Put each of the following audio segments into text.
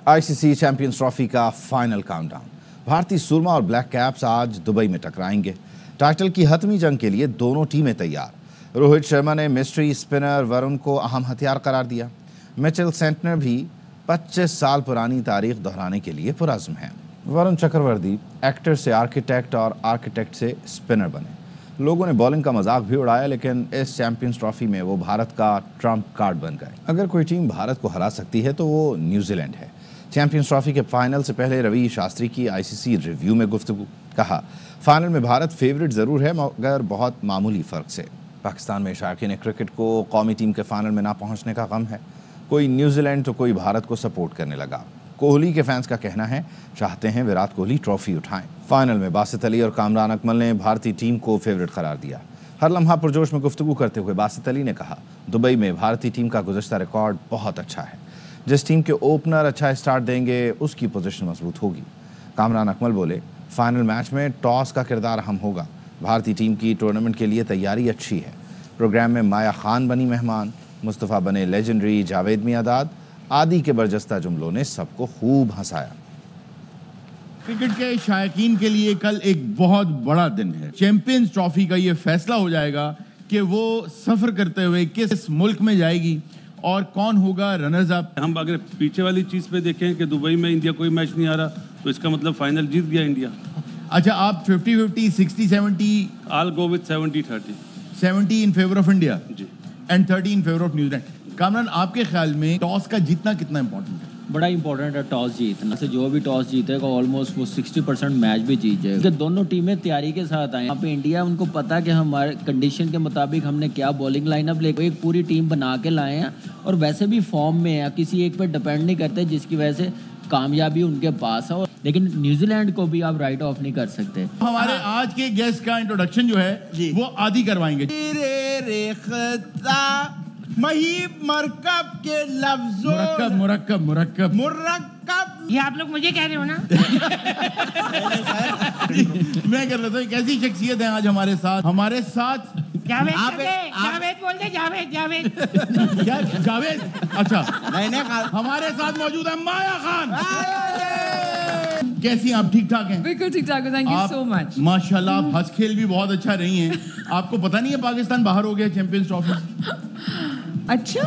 ICC champions trophy का final countdown. भारतीय सुरमा और ब्लैक कैप्स आज दुबई में टकराएंगे। टाइटल की हतमी जंग के लिए दोनों टीमें तैयार। रोहित शर्मा ने मिस्ट्री स्पिनर वरुण को अहम हथियार करार दिया। मिचेल सेंटनर भी 25 साल पुरानी तारीख दोहराने के लिए पुरज़्म हैं। वरुण चक्रवर्ती एक्टर से आर्किटेक्ट और आर्किटेक्ट से स्पिनर बने। लोगों ने बॉलिंग का मजाक भी उड़ाया, लेकिन इस चैंपियंस ट्रॉफी में वो भारत का ट्रम्प कार्ड बन गए। अगर कोई टीम भारत को हरा सकती है तो वो न्यूजीलैंड है। चैंपियंस ट्रॉफी के फाइनल से पहले रवि शास्त्री की आईसीसी रिव्यू में गुफ्तगू। कहा, फाइनल में भारत फेवरेट जरूर है मगर बहुत मामूली फर्क से। पाकिस्तान में शायकीन क्रिकेट को कौमी टीम के फाइनल में ना पहुंचने का गम है। कोई न्यूजीलैंड तो कोई भारत को सपोर्ट करने लगा। कोहली के फैंस का कहना है चाहते हैं विराट कोहली ट्रॉफी उठाएं। फाइनल में बासित अली और कामरान अकमल ने भारतीय टीम को फेवरेट करार दिया। हर लम्हा पुरजोश में गुफ्तगू करते हुए बासित अली ने कहा, दुबई में भारतीय टीम का गुज़श्ता रिकॉर्ड बहुत अच्छा है। जिस टीम के ओपनर अच्छा स्टार्ट देंगे उसकी पोजीशन मजबूत होगी। कामरान अकमल बोले, फाइनल मैच में टॉस का किरदार अहम होगा। भारतीय टीम की टूर्नामेंट के लिए तैयारी अच्छी है। प्रोग्राम में माया खान बनी मेहमान, मुस्तफ़ा बने लेजेंडरी, जावेद मियादाद आदि के बरजस्ता जुमलों ने सबको खूब हंसाया। क्रिकेट के शायकीन के लिए कल एक बहुत बड़ा दिन है। चैंपियंस ट्रॉफी का ये फैसला हो जाएगा कि वो सफर करते हुए किस मुल्क में जाएगी और कौन होगा रनर्स अप। हम अगर पीछे वाली चीज पे देखें कि दुबई में इंडिया कोई मैच नहीं आ रहा, तो इसका मतलब फाइनल जीत गया इंडिया। अच्छा, आप 50-50, 60-70? I'll go with 70-30। 70 in favour of India ji and 30 in favour of New Zealand. Kamran, आपके ख्याल में टॉस का जीतना कितना इंपॉर्टेंट है? बड़ा इंपॉर्टेंट है टॉस जीतना। से जो भी टॉस जीतेगा ऑलमोस्ट वो 60% मैच भी जीत जाएगा। दोनों टीमें तैयारी के साथ आए। यहाँ पे इंडिया, उनको पता कि हमारे कंडीशन के मुताबिक हमने क्या बॉलिंग लाइनअप लेकर एक पूरी टीम बना के लाए हैं और वैसे भी फॉर्म में है, किसी एक पे डिपेंड नहीं करते, जिसकी वजह से कामयाबी उनके पास है। लेकिन न्यूजीलैंड को भी आप राइट ऑफ नहीं कर सकते। हमारे आज के गेस्ट का इंट्रोडक्शन जो है वो आदि करवाएंगे। महीब मरकब के लफ्जों मुरक्कब ये आप लोग मुझे कह रहे हो ना? मैं कर रहा था। कैसी शख्सियत है आज हमारे साथ? जावेद बोल दे, जावेद। क्या जावेद? अच्छा, हमारे साथ मौजूद है माया खान। कैसी आप? ठीक ठाक हैं? बिल्कुल ठीक ठाक। Thank you so much. माशाल्लाह, आप हंस खेल भी बहुत अच्छा रही हैं। आपको पता नहीं है पाकिस्तान बाहर हो गया चैंपियंस ट्रॉफी? अच्छा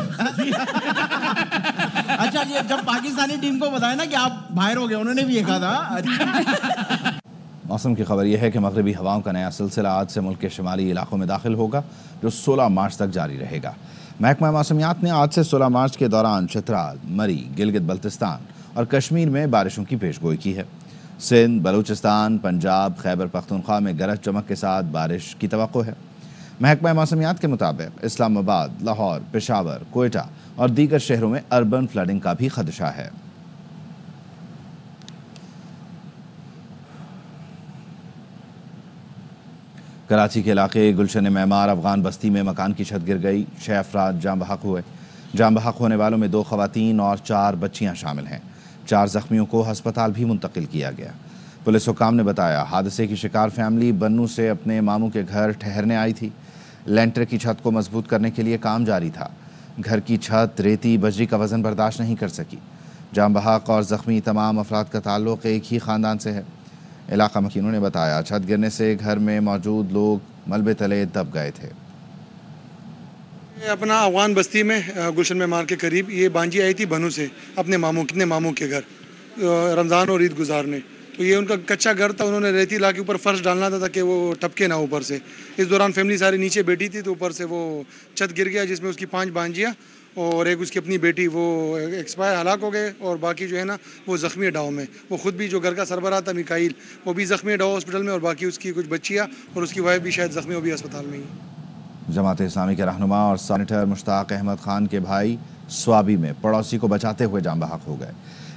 अच्छा, ये जब पाकिस्तानी टीम को बताया ना कि आप बाहर हो गए, उन्होंने भी ये कहा था। मौसम की खबर यह है कि मगरबी हवाओं का नया सिलसिला आज से मुल्क के शुमाली इलाकों में दाखिल होगा, जो 16 मार्च तक जारी रहेगा। महकमा मौसमियात ने आज से 16 मार्च के दौरान चित्राल, मरी, गिलगित बल्तिस्तान और कश्मीर में बारिशों की पेशगोई की है। सिंध, बलूचिस्तान, पंजाब, खैबर पख्तूनख्वा में गरज चमक के साथ बारिश की तवक्को है। महकमा मौसमियात के मुताबिक इस्लामाबाद, लाहौर, पेशावर, कोयटा और दीगर शहरों में अर्बन फ्लडिंग का भी खदशा है। कराची के इलाके गुलशन मेमार अफगान बस्ती में मकान की छत गिर गई। 6 अफराद जाम बहक हुए। जाम बहक होने वालों में 2 खवातीन और 4 बच्चियां शामिल हैं। 4 जख्मियों को हस्पताल भी मुंतकिल किया गया। पुलिस हुकाम ने बताया, हादसे की शिकार फैमिली बन्नू से अपने मामू के घर ठहरने आई थी। लेंटर की छत को मजबूत करने के लिए काम जारी था। घर की छत रेती बजरी का वजन बर्दाश्त नहीं कर सकी। जाम बहक और ज़ख्मी तमाम अफराद का ताल्लुक़ एक ही ख़ानदान से है। इलाका मकीनों ने बताया, छत गिरने से घर में मौजूद लोग मलबे तले दब गए थे। अपना अफगान बस्ती में गुलशन मेमार के करीब ये बांजी आई थी बन्नू से अपने मामू के घर रमज़ान और ईद गुजारने। तो ये उनका कच्चा घर था, उन्होंने रेती ला के ऊपर फर्श डालना था ताकि वो टपके ना ऊपर से। इस दौरान फैमिली सारी नीचे बैठी थी, तो ऊपर से वो छत गिर गया, जिसमें उसकी 5 बांजियाँ और एक उसकी अपनी बेटी वो एक्सपायर हलाक हो गए, और बाकी जो है ना वो ज़ख्मी डाव में। वो ख़ुद भी जो घर का सरबराह था मिकाइल, वो भी ज़ख्मी डाव हॉस्पिटल में, और बाकी उसकी कुछ बच्चियाँ और उसकी वाइफ भी शायद ज़ख्मी, वो भी अस्पताल में ही। जमात इस्लामी के रहनुमा और सेनेटर मुश्ताक अहमद खान के भाई स्वाबी में पड़ोसी को बचाते हुए जाम बहक हो गए।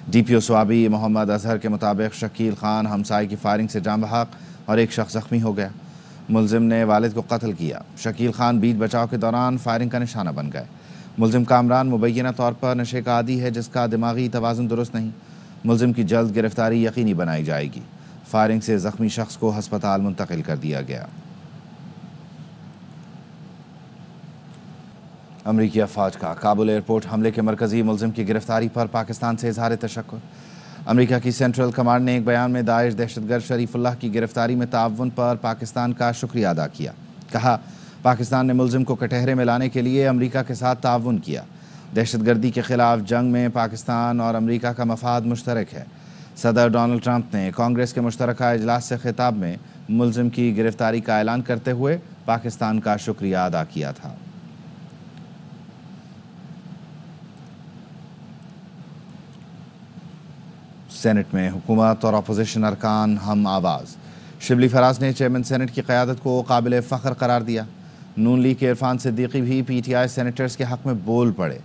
DPO स्वाबी मोहम्मद अजहर के मुताबिक शकील खान हमसाए की फायरिंग से जाम बहक और एक शख्स जख्मी हो गया। मुलजिम ने वालिद को कत्ल किया। शकील खान बीच बचाव के दौरान फायरिंग का निशाना बन गए। मुलजिम कामरान मुबैना तौर पर नशे का आदी है, जिसका दिमागी तवाज़ुन दुरुस्त नहीं। मुलजिम की जल्द गिरफ्तारी यकीनी बनाई जाएगी। फायरिंग से जख्मी शख्स को हस्पताल मुंतकिल कर दिया गया। अमरीकी अफवाज का काबुल एयरपोर्ट हमले के मरकजी मुलजिम की गिरफ्तारी पर पाकिस्तान से इजहार तशक्कुर। अमरीका की सेंट्रल कमांड ने एक बयान में दाइश दहशतगर्द शरीफुल्लाह की गिरफ्तारी में ताउन पर पाकिस्तान का शुक्रिया अदा किया। कहा, पाकिस्तान ने मुलजिम को कटहरे में लाने के लिए अमरीका के साथ ताउन किया। दहशतगर्दी के खिलाफ जंग में पाकिस्तान और अमरीका का मफाद मुश्तरक है। सदर डोनाल्ड ट्रंप ने कांग्रेस के मुश्तरका इजलास से खिताब में मुलजिम की गिरफ्तारी का ऐलान करते हुए पाकिस्तान का शुक्रिया अदा किया था। सेनेट में हुकूमत और अपोजिशन अरकान हम आवाज़। शिबली फराज ने चेयरमैन सेनेट की क़यादत को काबिल फ़ख्र करार दिया। नून लीग के इरफान सिद्दीकी भी पीटीआई सेनेटर्स के हक़ में बोल पड़े।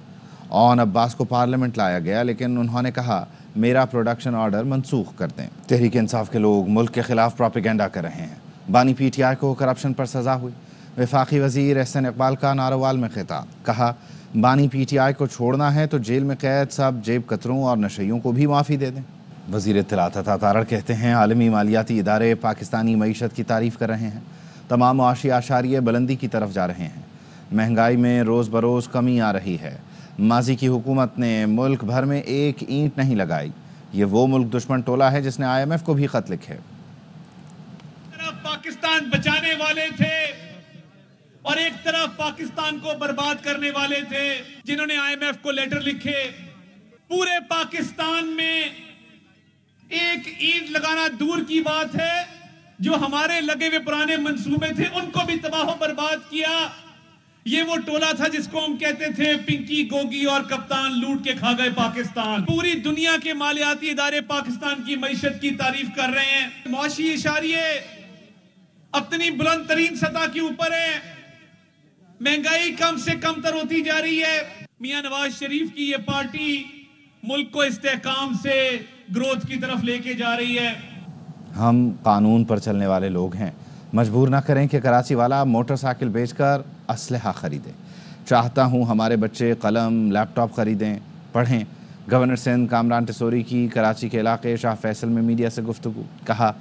ऑन अब्बास को पार्लियामेंट लाया गया, लेकिन उन्होंने कहा मेरा प्रोडक्शन ऑर्डर मनसूख कर दें। तहरीक इंसाफ के लोग मुल्क के खिलाफ प्रोपेगेंडा कर रहे हैं। बानी पीटीआई को करप्शन पर सज़ा हुई। वफाकी वज़ीर एहसन इकबाल का नारोवाल में खिताब। कहा, बानी पीटीआई को छोड़ना है तो जेल में कैद सब जेब कतरों और नशइयों को भी माफ़ी दे दें। वज़ीर इत्तलात अता तारड़ कहते हैं, आलमी मालियाती इदारे पाकिस्तानी मईशत की तारीफ़ कर रहे हैं। तमाम मुआशी आशारिये बुलंदी की तरफ जा रहे हैं। महंगाई में रोज़ बरोज़ कमी आ रही है। माजी की हुकूमत ने मुल्क भर में एक ईंट नहीं लगाई। ये वो मुल्क दुश्मन टोला है जिसने IMF को भी खत लिखे। पाकिस्तान बचाने वाले थे और एक तरफ पाकिस्तान को बर्बाद करने वाले थे, जिन्होंने IMF को लेटर लिखे। पूरे पाकिस्तान में एक ईंट लगाना दूर की बात है, जो हमारे लगे हुए पुराने मंसूबे थे उनको भी तबाह बर्बाद किया। ये वो टोला था जिसको हम कहते थे पिंकी, गोगी और कप्तान लूट के खा गए पाकिस्तान। पूरी दुनिया के मालियाती इदारे पाकिस्तान की मईशत की तारीफ कर रहे हैं। मुआशी इशारिये अपनी बुलंद तरीन सतह के ऊपर है। महंगाई कम से कम तर होती जा रही है। मियां नवाज शरीफ की ये पार्टी मुल्क को इस्तेहकाम से ग्रोथ की तरफ लेके जा रही है। हम कानून पर चलने वाले लोग हैं। मजबूर ना करें कि कराची वाला मोटरसाइकिल बेचकर असलहा खरीदे। चाहता हूं हमारे बच्चे कलम लैपटॉप खरीदें, पढ़ें। गवर्नर सिंध कामरान टिसोरी की कराची के इलाके शाह फैसल में मीडिया से गुफ्तगू। कहा,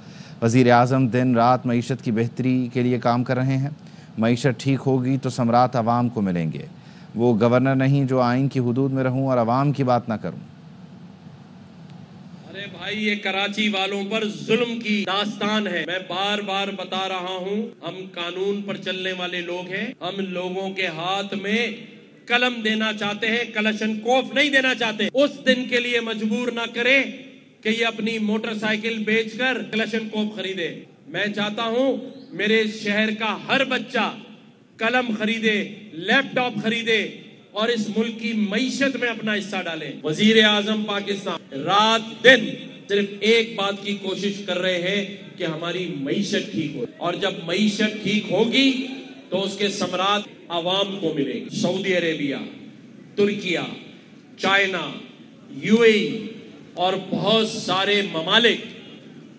वज़ीर आज़म दिन रात मईशत की बेहतरी के लिए काम कर रहे हैं। मईशत ठीक होगी तो समरात अवाम को मिलेंगे। वो गवर्नर नहीं जो आइन की हुदूद में रहूं और अवाम की बात ना करूं। अरे भाई, ये कराची वालों पर जुल्म की दास्तान है। मैं बार बार बता रहा हूँ, हम कानून पर चलने वाले लोग हैं। हम लोगों के हाथ में कलम देना चाहते हैं, कलशनकोफ नहीं देना चाहते। उस दिन के लिए मजबूर ना करें कि ये अपनी मोटरसाइकिल बेचकर कलशनकोफ खरीदे। मैं चाहता हूँ मेरे शहर का हर बच्चा कलम खरीदे, लैपटॉप खरीदे और इस मुल्क की मईशत में अपना हिस्सा डालें। वजीर आजम पाकिस्तान रात दिन सिर्फ एक बात की कोशिश कर रहे हैं कि हमारी मईशत ठीक हो, और जब मईशत ठीक होगी तो उसके समरात आवाम को मिलेंगे। Saudi Arabia, Türkiye, China, UAE और बहुत सारे ममालिक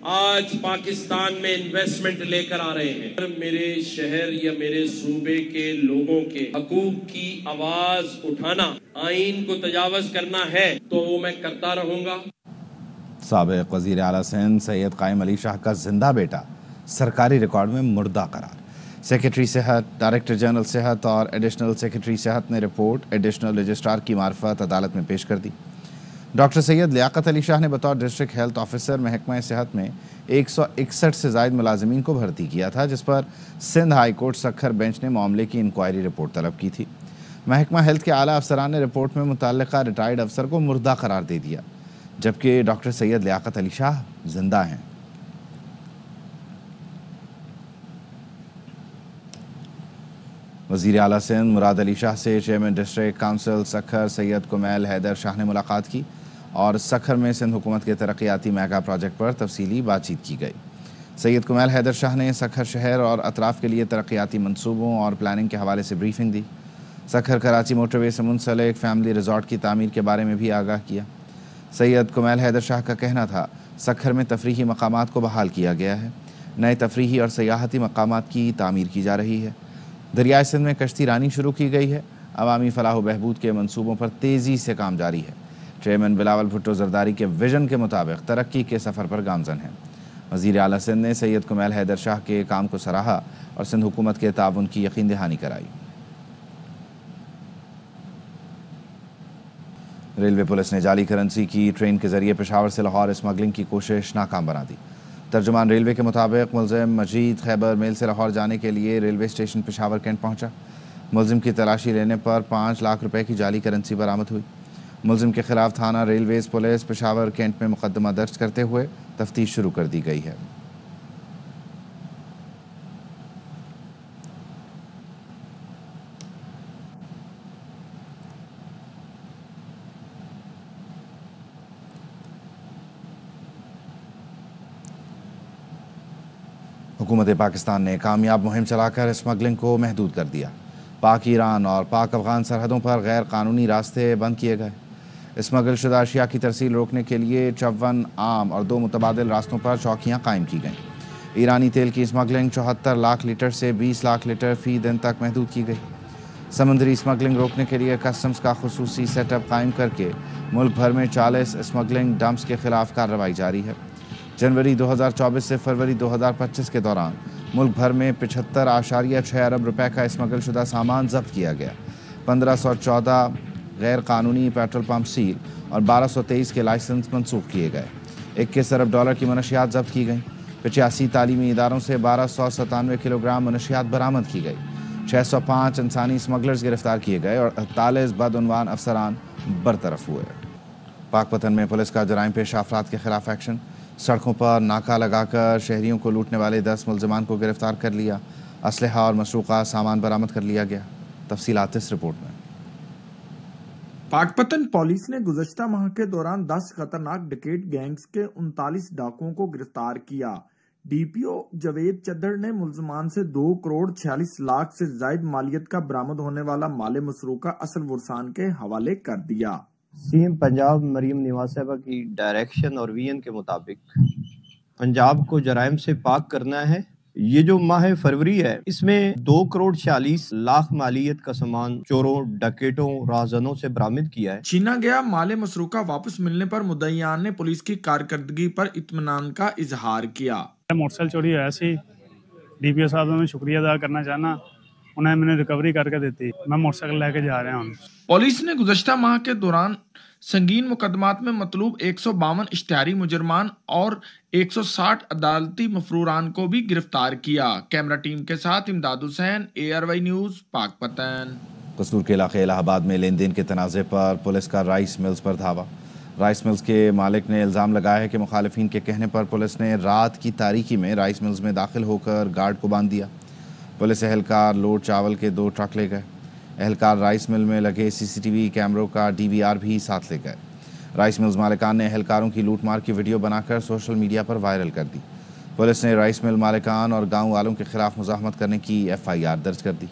आज पाकिस्तान में इन्वेस्टमेंट लेकर आ रहे हैं। मेरे शहर या मेरे सूबे के लोगों के हकूक की आवाज उठाना, आइन को तजावज करना है तो वो मैं करता रहूंगा। साबिक वज़ीर आला सिंध सैयद कायम अली शाह का जिंदा बेटा सरकारी रिकॉर्ड में मुर्दा करार। सेक्रेटरी सेहत, डायरेक्टर जनरल सेहत और एडिशनल सेक्रेटरी सेहत ने रिपोर्ट एडिशनल रजिस्ट्रार की मार्फत अदालत में पेश कर दी। डॉक्टर सैयद लियाकत अली शाह ने बतौर डिस्ट्रिक्ट हेल्थ ऑफिसर महकमा सेहत में 161 से ज़ायद मुलाजमीन को भर्ती किया था, जिस पर Sindh high court Sukkur bench ने मामले की इंक्वायरी रिपोर्ट तलब की थी। महकमा हेल्थ के आला अफसरान ने रिपोर्ट में मुतल्लिका रिटायर्ड अफसर को मुर्दा करार दे दिया, जबकि डॉक्टर सैयद लियाकत अली शाह जिंदा हैं। वज़ीर आला सिंध मुराद अली शाह से chairman district council Sukkur Syed Kumail Haider Shah ने मुलाकात की और सक्खर में सिंध हुकूमत के तरक्याती मेगा प्रोजेक्ट पर तफसीली बातचीत की गई। सैयद कुमैल हैदर शाह ने सक्खर शहर और अतराफ़ के लिए तरक्याती मनसूबों और प्लानिंग के हवाले से ब्रीफिंग दी। सक्खर कराची मोटरवे से मुंसलिक फैमिली रिजॉर्ट की तामीर के बारे में भी आगाह किया। सैयद कुमैल हैदर शाह का कहना था, सक्खर में तफरीही मकामात को बहाल किया गया है। नए तफरीही और सयाहती मकामात की तामीर की जा रही है। दरियाए सिंध में कश्ती रानी शुरू की गई है। अवामी फलाह बहबूद के मनसूबों पर तेज़ी से काम जारी है। चेयरमैन बिलावल भुट्टो जरदारी के विजन के मुताबिक तरक्की के सफ़र पर गामजन है। वज़ीर आला सिंध ने सैयद कुमैल हैदर शाह के काम को सराहा और सिंध हुकूमत के ताउन की यकीन दहानी कराई। रेलवे पुलिस ने जाली करेंसी की ट्रेन के जरिए पेशावर से लाहौर स्मगलिंग की कोशिश नाकाम बना दी। तर्जुमान रेलवे के मुताबिक मुलजिम मजीद खैबर मेल से लाहौर जाने के लिए रेलवे स्टेशन पेशावर कैंट पहुंचा। मुलजिम की तलाशी लेने पर 5 लाख रुपए की जाली करेंसी बरामद हुई। मुलजिम के खिलाफ थाना रेलवेज पुलिस पेशावर कैंट में मुकदमा दर्ज करते हुए तफ्तीश शुरू कर दी गई है। हुकूमत पाकिस्तान ने कामयाब मुहिम चलाकर स्मगलिंग को महदूद कर दिया। पाक ईरान और पाक अफगान सरहदों पर गैर कानूनी रास्ते बंद किए गए। स्मगल शुदा अशिया की तरसील रोकने के लिए 54 आम और 2 मुतबादिल रास्तों पर चौकियाँ कायम की गईं। ईरानी तेल की स्मगलिंग 74 लाख लीटर से 20 लाख लीटर फ़ी दिन तक महदूद की गई। समुद्री स्मगलिंग रोकने के लिए कस्टम्स का खुसूसी सेटअप कायम करके मुल्क भर में 40 स्मगलिंग डंप्स के खिलाफ कार्रवाई जारी है। जनवरी 2024 से फरवरी 2025 के दौरान मुल्क भर में 75.6 अरब रुपए का स्मगल शुदा सामान जब्त किया गया। 1514 गैर कानूनी पेट्रोल पंप सील और 1223 के लाइसेंस मनसूख किए गए। 21 अरब डॉलर की मनशियात जब्त की गई। 85 तालीमी इदारों से 1297 किलोग्राम मनशियात बरामद की गई। 605 इंसानी स्मगलर्स गिरफ्तार किए गए और 48 बदउनवान अफसरान बरतरफ हुए। पाकपतन में पुलिस का जराइम पेशा अफराद के खिलाफ एक्शन। सड़कों पर नाका लगाकर शहरियों को लूटने वाले 10 मुलजमान को गिरफ्तार कर लिया। असलहा और मशरूक़ा सामान बरामद कर लिया गया। तफसीलात इस रिपोर्ट में। पाकपतन पुलिस ने गुज़श्ता माह के दौरान 10 खतरनाक डकैत गैंग्स के 39 डाकुओं को गिरफ्तार किया। डीपीओ जावेद चद्दड़ ने मुलजमान से 2 करोड़ 46 लाख से जायद मालियत का बरामद होने वाला माले मसरूका असल वरसान के हवाले कर दिया। सीएम पंजाब मरियम नवाज साहबा की डायरेक्शन और विजन के मुताबिक पंजाब को जराइम से पाक करना है। ये जो माह फरवरी है इसमें 2 करोड़ 46 लाख मालियत का सामान चोरों, डकैतों, राहजनों से बरामद किया है। छीना गया माले मसरूका वापस मिलने पर मुद्दईयान ने पुलिस की कारकर्दगी पर इत्मीनान का इजहार किया। मोटरसाइकिल चोरी होया सी, डीपीओ साहब का मैं शुक्रिया अदा करना चाहना, उन्हें मैंने रिकवरी करके देती। मैं मोटरसाइकिल लेके जा रहा हूँ। पुलिस ने गुज़श्ता माह के दौरान संगीन मुकदमात में मतलूब 152 इश्तिहारी मुजरमान और 160 अदालती मफरूरान को भी गिरफ्तार किया। कैमरा टीम के साथ इमदाद हुसैन, ARY न्यूज़, पाकपतन। कसूर के इलाके इलाहाबाद में लेन देन के तनाज़े पर पुलिस का राइस मिल्स पर धावा। राइस मिल्स के मालिक ने इल्ज़ाम लगाया है कि मुखालिफिन के कहने पर पुलिस ने रात की तारीकी में राइस मिल्स में दाखिल होकर गार्ड को बांध दिया। पुलिस एहलकार लोड चावल के 2 ट्रक ले गए। एहलकार राइस मिल में लगे CCTV कैमरों का DVR भी साथ ले गए। राइस मिल्स मालिकान ने एहलकारों की लूटमार की वीडियो बनाकर सोशल मीडिया पर वायरल कर दी। पुलिस ने राइस मिल मालिकान और गाँव वालों के खिलाफ मुज़ाहमत करने की FIR दर्ज कर दी।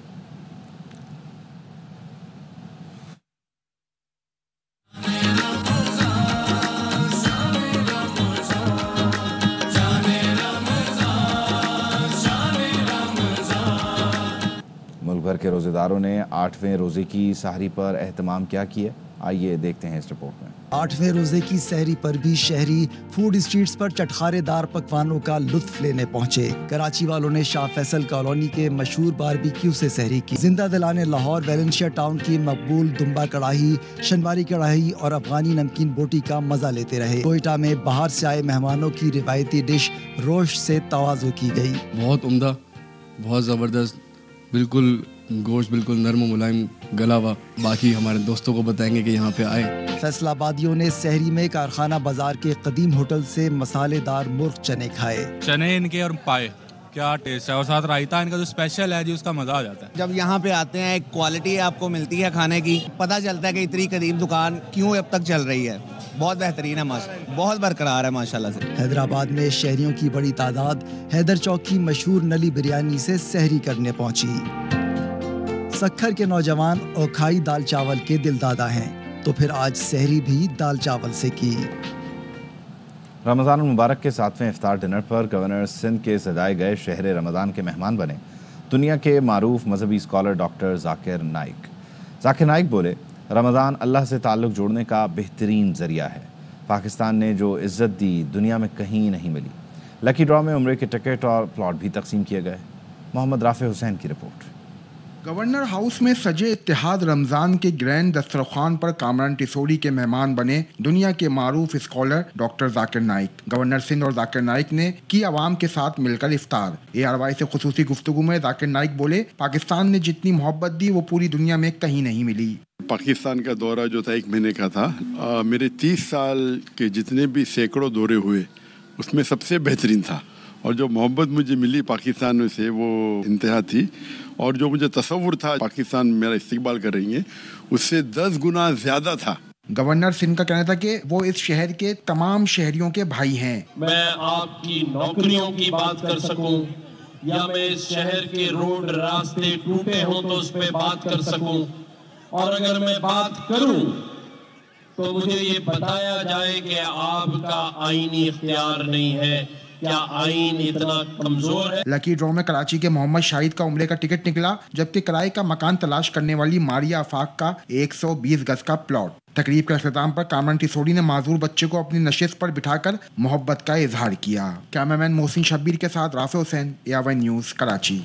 भर के रोजेदारों ने 8वें रोजे की सहरी पर एहतमाम क्या किया, आइए देखते हैं इस रिपोर्ट में। 8वें रोजे की सहरी पर भी शहरी फूड स्ट्रीट्स पर चटखारेदार पकवानों का लुत्फ लेने पहुंचे। कराची वालों ने शाह फैसल कॉलोनी के मशहूर बारबेक्यू से सहरी की। जिंदा दिलाने लाहौर वेलेंशिया टाउन की मकबूल दुम्बा कढ़ाई, शनवारी कढ़ाई और अफगानी नमकीन बोटी का मजा लेते रहे। कोयटा में बाहर से आए मेहमानों की रिवायती डिश रोश से तवाज़ु की गई। बहुत उम्दा, बहुत ज़बरदस्त, बिल्कुल गोश्त बिल्कुल नरम मुलायम गला हुआ। बाकी हमारे दोस्तों को बताएंगे कि यहाँ पे आए। फैसलाबादियों ने सहरी में कारखाना बाजार के कदीम होटल से मसालेदार मुर्ग चने खाए। चने इनके और पाए क्या टेस्ट है, और साथ रायता इनका जो स्पेशल है जी, उसका मजा आ जाता है। जब यहाँ पे आते हैं एक क्वालिटी आपको मिलती है खाने की, पता चलता है कि इतनी कदीम दुकान क्यों अब तक चल रही है। बहुत बेहतरीन है, माशाल्लाह बहुत बरकरार है माशाल्लाह से। हैदराबाद में शहरियों की बड़ी तादाद हैदर चौक की मशहूर नली बिरयानी से सहरी करने पहुंची। सक्खर के नौजवान ओखाई दाल चावल के दिलदादा हैं, तो फिर आज सहरी भी दाल चावल से की। रमज़ान मुबारक के 7वें इफ्तार डिनर पर गवर्नर सिंध के सजाए गए शहर रमज़ान के मेहमान बने दुनिया के मारूफ मजहबी स्कॉलर डॉक्टर जाकिर नाइक। जाकिर नाइक बोले, रमज़ान अल्लाह से ताल्लुक़ जोड़ने का बेहतरीन ज़रिया है। पाकिस्तान ने जो इज़्ज़त दी दुनिया में कहीं नहीं मिली। लकी ड्रॉ में उम्रे के टिकट और प्लॉट भी तकसीम किए गए। मोहम्मद राफे हुसैन की रिपोर्ट। गवर्नर हाउस में सजे इत्तेहाद रमजान के ग्रैंड दस्तरखान पर कामरान टिसोड़ी के मेहमान बने दुनिया के मारूफ scholar doctor Zakir Naik. Governor Sindh और जाकिर नाइक ने की आवाम के साथ मिलकर इफ्तार। ARY से खुसूसी गुफ्तगू में जाकिर नाइक बोले, पाकिस्तान ने जितनी मोहब्बत दी वो पूरी दुनिया में कहीं नहीं मिली। पाकिस्तान का दौरा जो था 1 महीने का था। मेरे 30 साल के जितने भी सैकड़ों दौरे हुए उसमें सबसे बेहतरीन था, और जो मोहब्बत मुझे मिली पाकिस्तान से वो इंतहा थी, और जो मुझे तसव्वुर था पाकिस्तान मेरा इस्तिकबाल करेंगे उससे 10 गुना ज्यादा था। गवर्नर सिंह का कहना था कि वो इस शहर के तमाम शहरियों के भाई हैं। मैं आपकी नौकरियों की बात कर सकूं या मैं इस शहर के रोड रास्ते टूटे हों तो उस पर बात कर सकूं, और अगर मैं बात करूं तो मुझे ये बताया जाए कि आपका आईनी इख्तियार नहीं है, क्या आईन इतना कमजोर है। लकी ड्रॉ में कराची के मोहम्मद शाहिद का उम्रे का टिकट निकला, जबकि किराए का मकान तलाश करने वाली मारिया आफाक का 120 गज का प्लॉट। तकरीब के अख्ताम पर कामरान टिसोड़ी ने माजूर बच्चे को अपनी नशिस्त पर बिठाकर मोहब्बत का इजहार किया। कैमरामैन मोहसिन शब्बीर के साथ Rafe Hussain, ARY news, Karachi.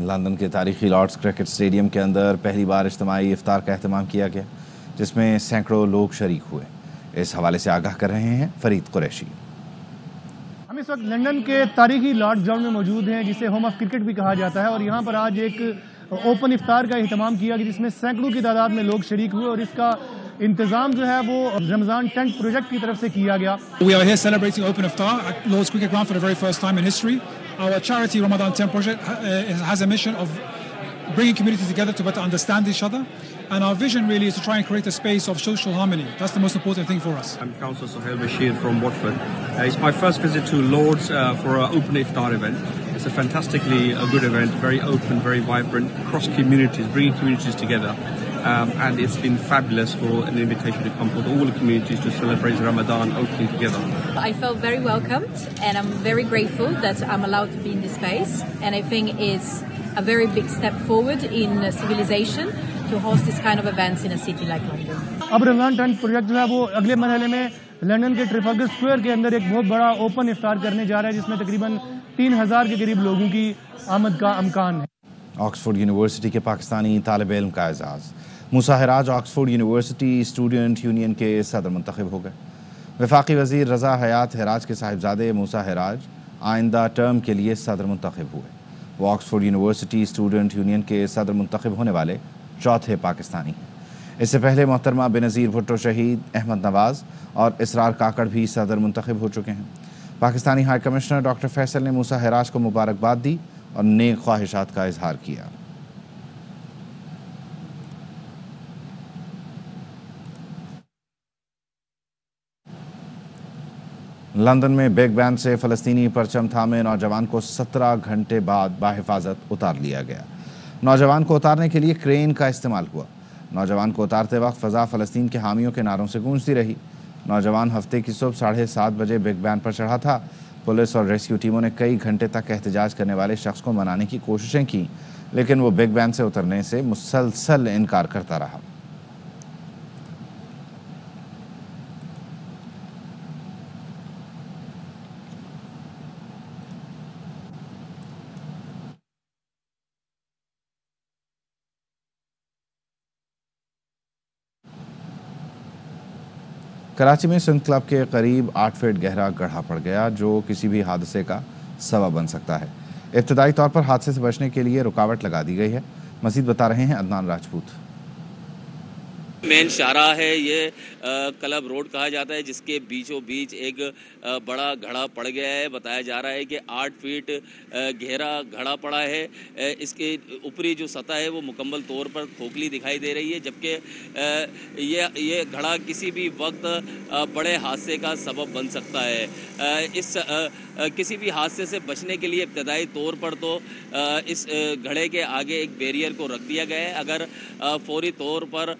London के तारीखी लॉर्ड्स क्रिकेट स्टेडियम के अंदर पहली बार इज्तिमाई इफ्तार का एहतमाम किया गया, जिसमें सैकड़ों लोग शरीक हुए। इस हवाले से आगाह कर रहे हैं फरीद कुरैशी। हम इस वक्त लंदन के तारीखी लॉर्ड्स ग्राउंड में मौजूद हैं, जिसे होम ऑफ क्रिकेट भी कहा जाता है, और यहाँ पर आज एक ओपन इफ्तार का एहतमाम किया गया, जिसमें सैकड़ों की तादाद में लोग शरीक हुए, और इसका इंतजाम जो है वो रमजान टेंट प्रोजेक्ट की तरफ से किया गया। We are here celebrating open iftar at Lord's Cricket Ground for the very first time in history. Our charity Ramadan Tent Project has a mission of bringing communities together to better understand each other, and our vision really is to try and create a space of social harmony. That's the most important thing for us. I'm Councillor Sohail Bashir from Watford. It's my first visit to Lord's for an open iftar event. It's a fantastically good event, very open, very vibrant, across communities, bringing communities together. And it's been fabulous for an invitation to come for all the communities to celebrate Ramadan openly together. I felt very welcomed, and I'm very grateful that I'm allowed to be in this space, and I think it's a very big step forward in civilization to host this kind of events in a city like London. अब Ramzan tent project जो है वो अगले मरहले में London के ट्रिफल्गर square के अंदर एक बहुत बड़ा ओपन इफ्तार करने जा रहा है, जिसमें तकरीबन 3000 के करीब लोगों की आमद का इम्कान है। ऑक्सफोर्ड यूनिवर्सिटी के पाकिस्तानी तालिब इल्म का एजाज़। मूसा हिराज ऑक्सफोर्ड यूनिवर्सिटी स्टूडेंट यूनियन के सदर मुंतखब हो गए। वफाकी वज़ीर रज़ा हयात हिराज के साहिबजादे मूसा हिराज आइंदा टर्म के लिए सदर मुंतखब हुए। वो ऑक्सफोर्ड यूनिवर्सिटी स्टूडेंट यूनियन के सदर मुंतखब होने वाले चौथे पाकिस्तानी हैं। इससे पहले मोहतरमा बेनज़ीर भुट्टो शहीद, अहमद नवाज़ और इसरार काकड़ भी सदर मुंतखब हो चुके हैं। Pakistani high commissioner doctor Faisal ने मूसा हिराज को मुबारकबाद दी और नेक ख्वाहिशात का इजहार किया। लंदन में बिग बैन से फ़लस्तीनी परचम थामे नौजवान को 17 घंटे बाद बाहिफाजत उतार लिया गया। नौजवान को उतारने के लिए क्रेन का इस्तेमाल हुआ। नौजवान को उतारते वक्त फ़ज़ा फ़लस्तीन के हामियों के नारों से गूंजती रही। नौजवान हफ्ते की सुबह 7:30 बजे बिग बैन पर चढ़ा था। पुलिस और रेस्क्यू टीमों ने कई घंटे तक एहतजाज करने वाले शख्स को मनाने की कोशिशें की, लेकिन वो बिग बैन से उतरने से मुसलसल इनकार करता रहा। कराची में सिंध क्लब के करीब 8 फीट गहरा गड्ढा पड़ गया, जो किसी भी हादसे का सबब बन सकता है। इब्तदाई तौर पर हादसे से बचने के लिए रुकावट लगा दी गई है। मज़ीद बता रहे हैं अदनान राजपूत। मेन शाहराह है, ये क्लब रोड कहा जाता है, जिसके बीचों बीच एक बड़ा घड़ा पड़ गया है। बताया जा रहा है कि 8 फीट गहरा घड़ा पड़ा है। इसके ऊपरी जो सतह है वो मुकम्मल तौर पर खोखली दिखाई दे रही है, जबकि ये घड़ा किसी भी वक्त बड़े हादसे का सबब बन सकता है। इस किसी भी हादसे से बचने के लिए इब्तदाई तौर पर तो इस घड़े के आगे एक बैरियर को रख दिया गया है। अगर फौरी तौर पर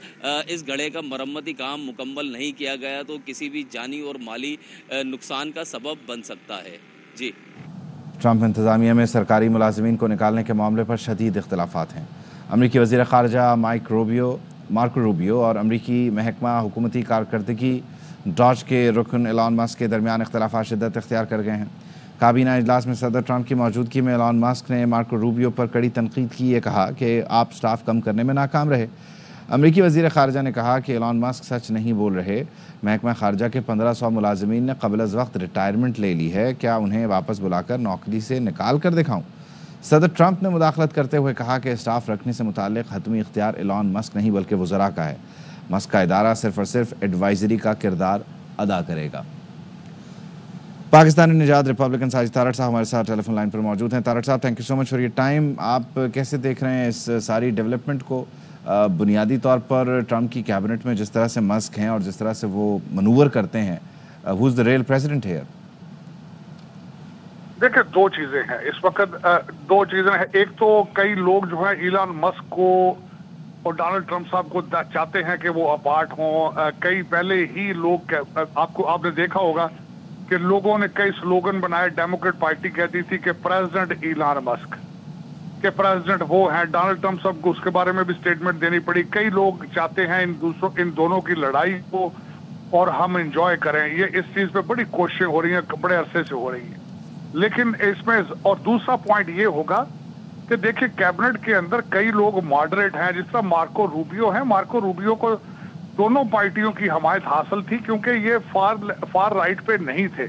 इस घड़े का मरम्मती काम मुकम्मल नहीं किया गया तो किसी भी जानी और माली नुकसान का सबब बन सकता है। जी, ट्रंप इंतज़ामिया में सरकारी मुलाजिमीन को निकालने के मामले पर शदीद इख्तलाफात हैं। अमरीकी वज़ीर ख़ारजा मार्को रूबियो और अमरीकी महकमा हुकूमती कारकर्दगी डॉज के रुकन एलन मस्क के दरमियान इख्तलाफात शिद्दत इख्तियार कर गए हैं। काबीना इजलास में सदर ट्रंप की मौजूदगी में एलन मस्क ने मार्को रूबियो पर कड़ी तनकीद की। ये कहा कि आप स्टाफ कम करने में नाकाम रहे। अमरीकी वज़ीर ख़ारजा ने कहा कि एलन मस्क सच नहीं बोल रहे। महकमा ख़ारजा के 1500 मुलाजमीन ने क़ब्ल अज़ वक्त रिटायरमेंट ले ली है। क्या उन्हें वापस बुलाकर नौकरी से निकाल कर दिखाऊं? सदर ट्रंप ने मुदाखलत करते हुए कहा कि स्टाफ रखने से मुताल्लिक़ हतमी इख्तियार एलन मस्क नहीं बल्कि वज़रा का है। मस्क का इदारा सिर्फ और सिर्फ एडवाइजरी का किरदार अदा करेगा। पाकिस्तानी निजात रिपब्लिकन साजिद तारड़ साहब हमारे साथ टेलीफोन लाइन पर मौजूद हैं। तारड़ साहब, thank you so much for your time. आप कैसे देख रहे हैं इस सारी डेवलपमेंट को? बुनियादी तौर पर ट्रंप की कैबिनेट में जिस तरह से मस्क हैं और जिस तरह से वो मनूवर करते हैं, who is the real president here? देखिए, दो चीजें हैं इस वक्त। दो चीजें हैं। एक तो कई लोग जो है एलन मस्क को और डोनाल्ड ट्रंप साहब को चाहते हैं कि वो अपार्ट हों। कई पहले ही लोग, आपने देखा होगा कि लोगों ने कई स्लोगन बनाए। डेमोक्रेट पार्टी कहती थी कि प्रेसिडेंट एलन मस्क के प्रेसिडेंट वो हैं। डोनाल्ड ट्रंप साहब को उसके बारे में भी स्टेटमेंट देनी पड़ी। कई लोग चाहते हैं इन दोनों की लड़ाई को और हम एंजॉय करें। ये इस चीज पे बड़ी कोशिशें हो रही हैं, बड़े अरसे से हो रही हैं। लेकिन इसमें और दूसरा पॉइंट ये होगा कि देखिए, कैबिनेट के अंदर कई लोग मॉडरेट हैं, जिस तरह मार्को रूबियो हैं। मार्को रूबियो को दोनों पार्टियों की हमायत हासिल थी क्योंकि ये फार राइट पे नहीं थे।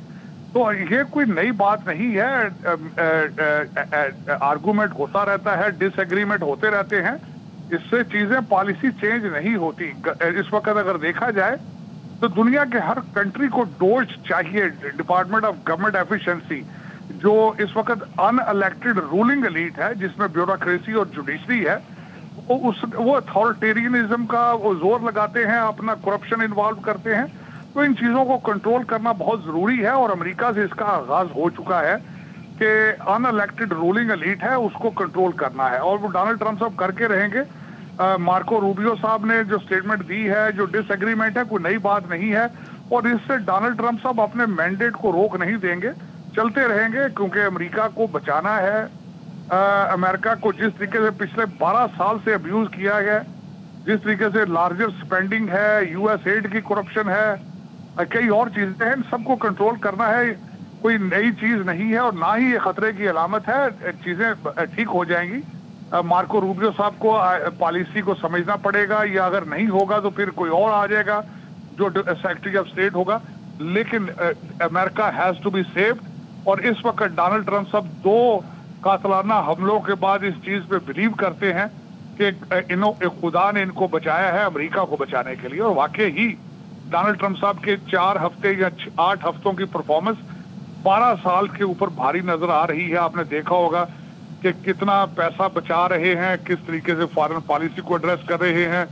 तो ये कोई नई बात नहीं है। आर्गुमेंट होता रहता है, डिसएग्रीमेंट होते रहते हैं। इससे चीजें, पॉलिसी चेंज नहीं होती। इस वक्त अगर देखा जाए तो दुनिया के हर कंट्री को डोज चाहिए, डिपार्टमेंट ऑफ गवर्नमेंट एफिशिएंसी, जो इस वक्त अनइलेक्टेड रूलिंग एलीट है, जिसमें ब्यूरोक्रेसी और जुडिशरी है। वो अथॉरिटेरियनिज्म का वो जोर लगाते हैं, अपना करप्शन इन्वॉल्व करते हैं। तो इन चीजों को कंट्रोल करना बहुत जरूरी है और अमेरिका से इसका आगाज हो चुका है कि अनइलेक्टेड रूलिंग एलीट है, उसको कंट्रोल करना है और वो डोनाल्ड ट्रंप साहब करके रहेंगे। मार्को रूबियो साहब ने जो स्टेटमेंट दी है, जो डिसएग्रीमेंट है, कोई नई बात नहीं है और इससे डोनाल्ड ट्रंप साहब अपने मैंडेट को रोक नहीं देंगे, चलते रहेंगे क्योंकि अमेरिका को बचाना है। अमेरिका को जिस तरीके से पिछले 12 साल से अब्यूज किया गया, जिस तरीके से लार्जर स्पेंडिंग है, यूएस एड की करप्शन है, कई और चीजें हैं, सबको कंट्रोल करना है। कोई नई चीज नहीं है और ना ही ये खतरे की अलामत है। चीजें ठीक हो जाएंगी। मार्को रूबियो साहब को पॉलिसी को समझना पड़ेगा, या अगर नहीं होगा तो फिर कोई और आ जाएगा जो सेक्रेटरी ऑफ स्टेट होगा। लेकिन America has to be saved और इस वक्त डोनाल्ड ट्रंप साहब 2 कातलाना हमलों के बाद इस चीज पे बिलीव करते हैं कि खुदा ने इनको बचाया है अमेरिका को बचाने के लिए। और वाकई ही डोनाल्ड ट्रंप साहब के 4 हफ्ते या 8 हफ्तों की परफॉर्मेंस 12 साल के ऊपर भारी नजर आ रही है। आपने देखा होगा कि कितना पैसा बचा रहे हैं, किस तरीके से फॉरेन पॉलिसी को एड्रेस कर रहे हैं,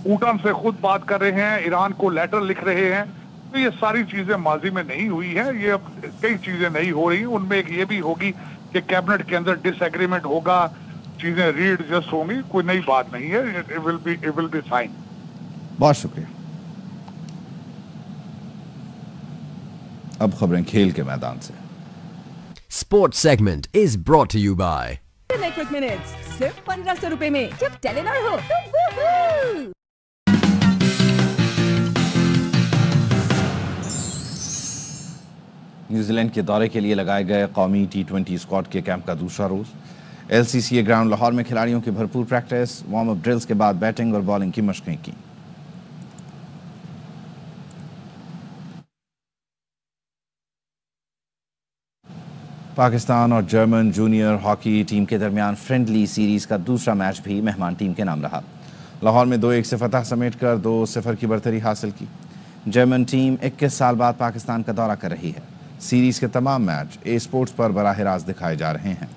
ऊटन से खुद बात कर रहे हैं, ईरान को लेटर लिख रहे हैं। तो ये सारी चीजें माजी में नहीं हुई है, ये अब कई चीजें नहीं हो रही। उनमें एक ये भी होगी कि कैबिनेट के अंदर डिसएग्रीमेंट होगा, चीजें रीएडजस्ट होंगी, कोई नई बात नहीं है। It will be fine. बहुत शुक्रिया। अब खबरें खेल के मैदान से। Sports segment is brought to you by network minutes सिर्फ 1500 रुपए में। जब टेलीनॉर हो तो वूहू। न्यूजीलैंड के दौरे के लिए लगाए गए कौमी T20 स्क्वाड के कैंप का दूसरा रोज LCCA ग्राउंड लाहौर में खिलाड़ियों की भरपूर प्रैक्टिस, वार्म अप ड्रिल्स के बाद बैटिंग और बॉलिंग की मशकें की। पाकिस्तान और जर्मन जूनियर हॉकी टीम के दरमियान फ्रेंडली सीरीज का दूसरा मैच भी मेहमान टीम के नाम रहा। लाहौर में 2-1 से फतह समेटकर 2-0 की बढ़तरी हासिल की। जर्मन टीम 21 साल बाद पाकिस्तान का दौरा कर रही है। सीरीज के तमाम मैच ए स्पोर्ट्स पर बराह रास्त दिखाए जा रहे हैं।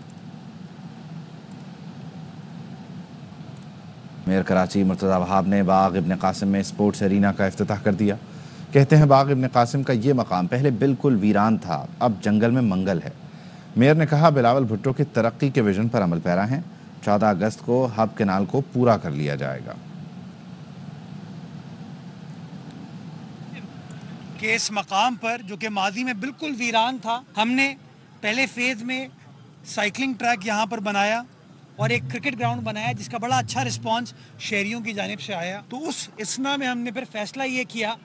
मेयर कराची मुर्तज़ा वहाब ने बाग इब्न कासिम में स्पोर्ट्स एरिना का इफ्तिताह कर दिया। कहते हैं बाग इब्न कासिम का ये मकाम पहले बिल्कुल वीरान था, अब जंगल में मंगल है। मेयर ने कहा बिलावल भुट्टो की तरक्की के विजन पर अमल पैरा हैं। 14 अगस्त को हब कैनाल को पूरा कर लिया जाएगा। के इस मकाम पर जो कि माजी में बिल्कुल वीरान था, हमने पहले फेज में साइकिलिंग ट्रैक यहाँ पर बनाया और एक क्रिकेट ग्राउंड बनाया जिसका बड़ा अच्छा रिस्पांस शहरियों की जानिब से आया। तो उस इसना में हमने फिर फैसला ये किया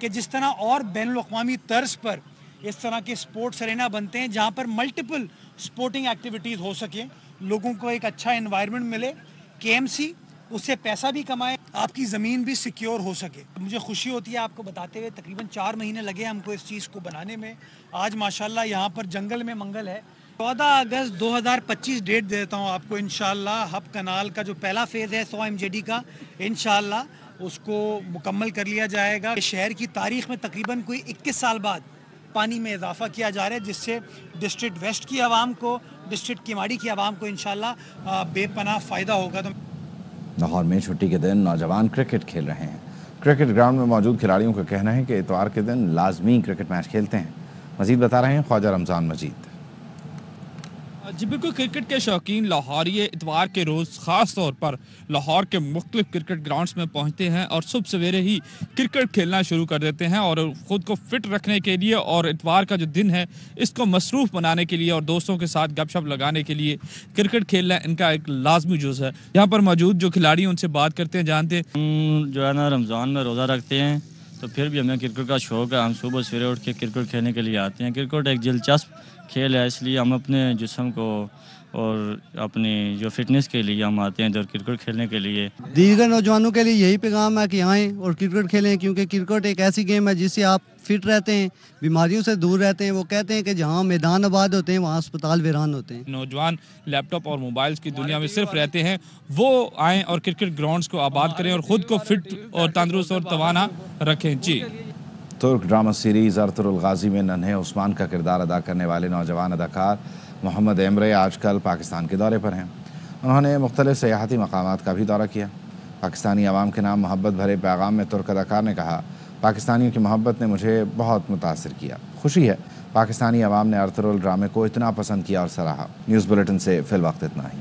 कि जिस तरह और बैनुल-अक़वामी तर्ज पर इस तरह के स्पोर्ट्स अरेना बनते हैं जहाँ पर मल्टीपल स्पोर्टिंग एक्टिविटीज़ हो सकें, लोगों को एक अच्छा एनवायरनमेंट मिले, KMC उससे पैसा भी कमाए, आपकी ज़मीन भी सिक्योर हो सके। मुझे खुशी होती है आपको बताते हुए तकरीबन 4 महीने लगे हमको इस चीज़ को बनाने में। आज माशाल्लाह यहाँ पर जंगल में मंगल है। 14 अगस्त 2025 डेट देता हूँ आपको इंशाल्लाह। हब कनाल का जो पहला फेज़ है 100 MJD का, इंशाल्लाह उसको मुकम्मल कर लिया जाएगा। शहर की तारीख में तकरीबन कोई 21 साल बाद पानी में इजाफा किया जा रहा है, जिससे डिस्ट्रिक्ट वेस्ट की आवाम को, डिस्ट्रिक्ट किमाड़ी की आवाम को इंशाल्लाह बेपनाह फ़ायदा होगा। तो लाहौर में छुट्टी के दिन नौजवान क्रिकेट खेल रहे हैं। क्रिकेट ग्राउंड में मौजूद खिलाड़ियों का कहना है कि इतवार के दिन लाजमी क्रिकेट मैच खेलते हैं। मजीद बता रहे हैं ख्वाजा रमज़ान मजीद। जी बिल्कुल, क्रिकेट के शौकीन लाहौरिये इतवार के रोज़ ख़ास तौर पर लाहौर के मुख्तलिफ क्रिकेट ग्राउंड्स में पहुंचते हैं और सुबह सवेरे ही क्रिकेट खेलना शुरू कर देते हैं और ख़ुद को फिट रखने के लिए और इतवार का जो दिन है इसको मसरूफ़ बनाने के लिए और दोस्तों के साथ गपशप लगाने के लिए क्रिकेट खेलना इनका एक लाजमी जुज़ है। यहाँ पर मौजूद जो खिलाड़ी उनसे बात करते हैं, जानते हैं। हम जो है ना रमज़ान में रोज़ा रखते हैं तो फिर भी हमें क्रिकेट का शौक़ है। हम सुबह सवेरे उठ के क्रिकेट खेलने के लिए आते हैं। क्रिकेट एक दिलचस्प खेल है, इसलिए हम अपने जिस्म को और अपनी जो फिटनेस के लिए हम आते हैं इधर क्रिकेट खेलने के लिए। दीगर नौजवानों के लिए यही पैगाम है कि आएँ और क्रिकेट खेलें, क्योंकि क्रिकेट एक ऐसी गेम है जिससे आप फिट रहते हैं, बीमारियों से दूर रहते हैं। वो कहते हैं कि जहाँ मैदान आबाद होते हैं वहाँ अस्पताल वीरान होते हैं। नौजवान लैपटॉप और मोबाइल्स की दुनिया में सिर्फ रहते हैं, वो आएँ और क्रिकेट ग्राउंड्स को आबाद करें और ख़ुद को फिट और तंदुरुस्त और तवाना रखें। जी, तुर्क ड्रामा सीरीज़ अर्तुगरुल गाज़ी में नन्हे उस्मान का किरदार अदा करने वाले नौजवान अदाकार मोहम्मद एमरे आजकल पाकिस्तान के दौरे पर हैं। उन्होंने मुख्तलिफ सयाहती मकामात का भी दौरा किया। पाकिस्तानी अवाम के नाम मोहब्बत भरे पैगाम में तुर्क अदाकार ने कहा, पाकिस्तानियों की मोहब्बत ने मुझे बहुत मुतासिर किया। खुशी है पाकिस्तानी अवाम ने अर्तुगरुल ड्रामे को इतना पसंद किया और सराहा। न्यूज़ बुलेटिन से फिल वक्त इतना ही।